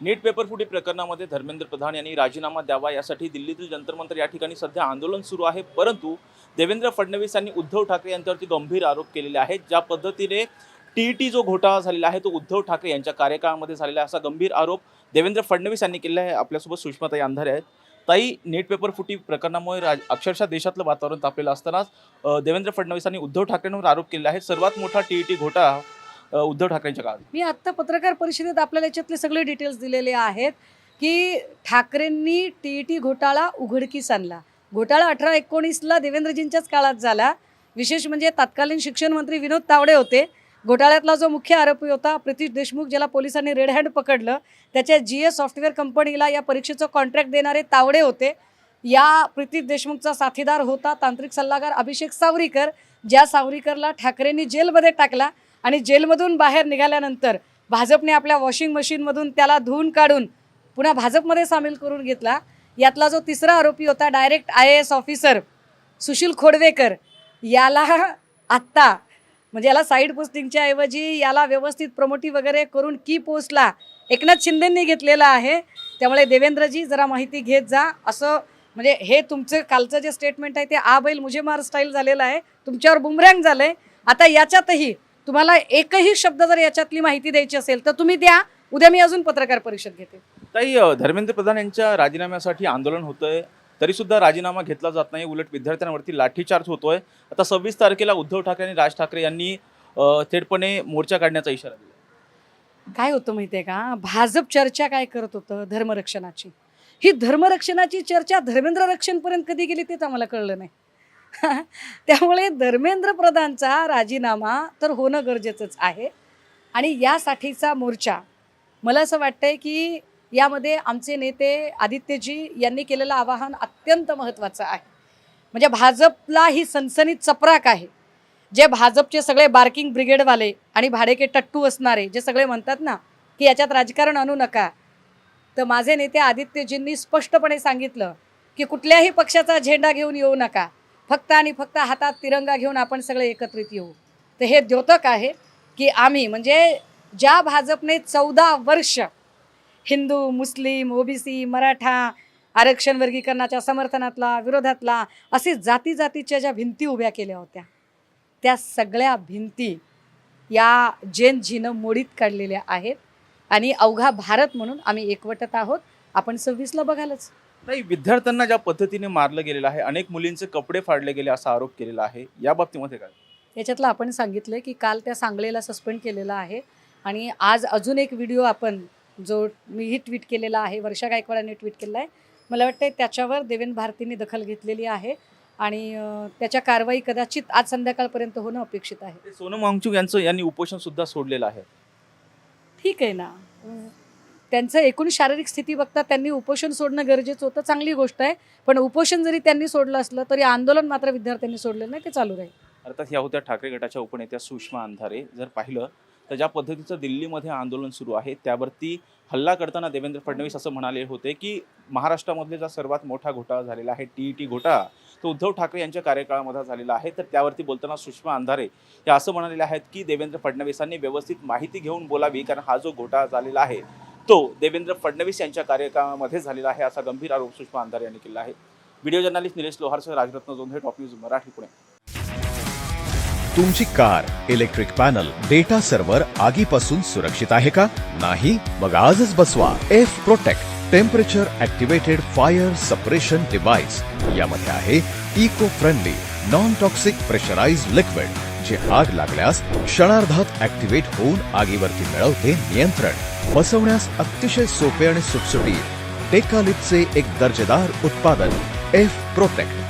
नीट paper फुटी प्रकरणामध्ये धर्मेंद्र प्रधान यांनी राजीनामा द्यावा यासाठी दिल्लीतील जंतर मंतर या ठिकाणी सध्या आंदोलन सुरू आहे। परंतु देवेंद्र फडणवीस यांनी उद्धव ठाकरे यांच्यावरती गंभीर आरोप केलेले आहेत। ज्या पद्धतीने टीईटी जो घोटाळा झालेला आहे तो उद्धव ठाकरे यांच्या कार्यकाळामध्ये झालेला असा गंभीर आरोप देवेंद्र फडणवीस यांनी केला आहे। आपल्यासोबत सुषमाताई अंधारे आहेत। ताई, नीट पेपर फुटी प्रकरणामुळे अक्षरशः देशातलं वातावरण तापलेलं असताना देवेंद्र फडणवीसांनी उद्धव ठाकरेंवर आरोप केला आहे। सर्वात मोठा टीईटी घोटाळा उद्धव ठाकरेंच्या काळात। मी आता पत्रकार परिषदेत आपल्याला याच्यातले सगळे डिटेल्स दिलेले आहेत की ठाकरेंनी टीईटी घोटाळा उघडकीस आणला। घोटाळा 18-19ला देवेंद्रजींच्याच काळात झाला। विशेष म्हणजे तत्कालीन शिक्षण मंत्री विनोद तावडे होते। घोटाळ्यातला जो मुख्य आरोपी होता प्रितीश देशमुख, ज्याला पोलिसांनी रेड हँड पकडलं, त्याच्या GS सॉफ्टवेअर कंपनीला या परीक्षेचं कॉन्ट्रॅक्ट देणारे तावडे होते। या प्रितीश देशमुखचा साथीदार होता तांत्रिक सल्लागार अभिषेक सावरीकर, ज्या सावरीकरला ठाकरेंनी जेलमध्ये टाकला आणि जेलमधून बाहेर निघाल्यानंतर भाजपने आपल्या वॉशिंग मशीनमधून त्याला धुवून काढून पुन्हा भाजपमध्ये सामील करून घेतला। यातला जो तिसरा आरोपी होता direct IAS officer Sushil Khodwekar, याला आत्ता म्हणजे याला साईड पोस्टिंगच्या ऐवजी याला व्यवस्थित प्रमोटी वगैरे करून की पोस्टला एकनाथ शिंदेंनी घेतलेला आहे। त्यामुळे देवेंद्रजी जरा माहिती घेत जा। असं म्हणजे हे तुमचं कालचं जे स्टेटमेंट आहे ते आ बैल मुझे मार स्टाईल झालेलं आहे, तुमच्यावर बुमरँग झालंय। आता याच्यातही तुम्हाला एकही शब्द जर याच्यातली माहिती द्यायची असेल तर तुम्ही द्या, उद्या मी अजून पत्रकार परिषद घेते। ताई, धर्मेंद्र प्रधान यांच्या राजीनाम्यासाठी आंदोलन होतंय तरी सुद्धा राजीनामा घेतला जात नाही, उलट विद्यार्थ्यांवरती लाठीचार्ज होतोय। आता 26 तारखेला उद्धव ठाकरे आणि राज ठाकरे यांनी थेटपणे मोर्चा काढण्याचा इशारा दिला। काय होतं माहितीये का, भाजप चर्चा काय करत होतं धर्मरक्षणाची। ही धर्मरक्षणाची चर्चा धर्मेंद्र रक्षणपर्यंत कधी गेली तेच आम्हाला कळलं नाही। त्यामुळे धर्मेंद्र प्रधानचा राजीनामा तर होणं गरजेचंच आहे आणि यासाठीचा मोर्चा मला असं वाटतंय की यामध्ये आमचे नेते आदित्यजी यांनी केलेलं आवाहन अत्यंत महत्त्वाचं आहे। म्हणजे भाजपला ही सनसनीत चपराक आहे। जे भाजपचे सगळे बार्किंग ब्रिगेडवाले आणि भाडेके टट्टू असणारे जे सगळे म्हणतात ना की याच्यात राजकारण आणू नका, तर माझे नेते आदित्यजींनी स्पष्टपणे सांगितलं की कुठल्याही पक्षाचा झेंडा घेऊन येऊ नका, फक्त आणि फक्त हातात तिरंगा घेऊन आपण सगळे एकत्रित येऊ। तर हे द्योतक आहे की आम्ही म्हणजे ज्या भाजपने 14 वर्ष हिंदू, मुस्लिम, OBC, मराठा आरक्षण वर्गीकरणाच्या समर्थनातला विरोधातला असे जाती जातीच्या ज्या भिंती उभ्या केल्या होत्या, त्या सगळ्या भिंती या जैनजीनं मोडीत काढलेल्या आहेत आणि अवघा भारत म्हणून आम्ही एकवटत आहोत। आपण 26ला बघालच। नाही, विद्यार्थ्यांना ज्या पद्धतीने मारलं गेलेलं आहे, अनेक मुलींचे कपडे फाडले गेले असा आरोप केलेला आहे, या बाबतीमध्ये काय? याच्यातलं आपण सांगितलं की काल त्या सांगलीला सस्पेंड केलेला आहे आणि आज अजून एक व्हिडिओ आपण जो मीही ट्विट केलेला आहे, वर्षा गायकवाडांनी ट्विट केलेला आहे, मला वाटतं त्याच्यावर देवेंद्र भारतीने दखल घेतलेली आहे आणि त्याच्या कारवाई कदाचित आज संध्याकाळपर्यंत होणं अपेक्षित आहे। सोनम वांगचुक यांनी उपोषण सुद्धा सोडलेलं आहे। ठीक आहे ना, त्यांचं एकूण शारीरिक स्थिती बघता त्यांनी उपोषण सोडणं गरजेचं होतं, चांगली गोष्ट आहे। पण उपोषण जरी त्यांनी सोडलं असलं तरी आंदोलन मात्र विद्यार्थ्यांनी सोडलेलं नाही, ते चालू राहील। अर्थात ह्या होत्या ठाकरे गटाच्या उपनेत्या सुषमा अंधारे। जर पाहिलं तर ज्या पद्धतीचं दिल्लीमध्ये आंदोलन सुरू आहे त्यावरती हल्ला करताना देवेंद्र फडणवीस असं म्हणाले होते की महाराष्ट्रामधले जो सर्वात मोठा घोटाळा झालेला आहे टीईटी घोटाळा, तो उद्धव ठाकरे यांच्या कार्यकाळामध्ये झालेला आहे। तर त्यावरती बोलताना सुषमा अंधारे हे असं म्हणालेले आहेत की देवेंद्र फडणवीसांनी व्यवस्थित माहिती घेऊन बोलावी, कारण हा जो घोटाळा झालेला आहे तो देवेंद्र फडणवीस यांच्या कार्यकाळामध्ये झालेला आहे, असा गंभीर आरोप सुषमा अंधारे यांनी केला आहे। व्हिडिओ जर्नलिस्ट निलेश लोहारसह राजरत्न जोंधे, टॉप न्यूज मराठी, पुणे। तुमची car, electric panel, data server आगीपासून सुरक्षित आहे का? नाही? मग आजच बसवा F Protect temperature activated fire suppression device. यामध्ये आहे eco friendly non toxic pressurised liquid, जे आग लागल्यास क्षणार्धात ॲक्टिवेट होऊन आगीवरती मिळवते नियंत्रण। बसवण्यास अतिशय सोपे आणि सुटसुटीत टेकालिपचे एक दर्जेदार उत्पादन F Protect।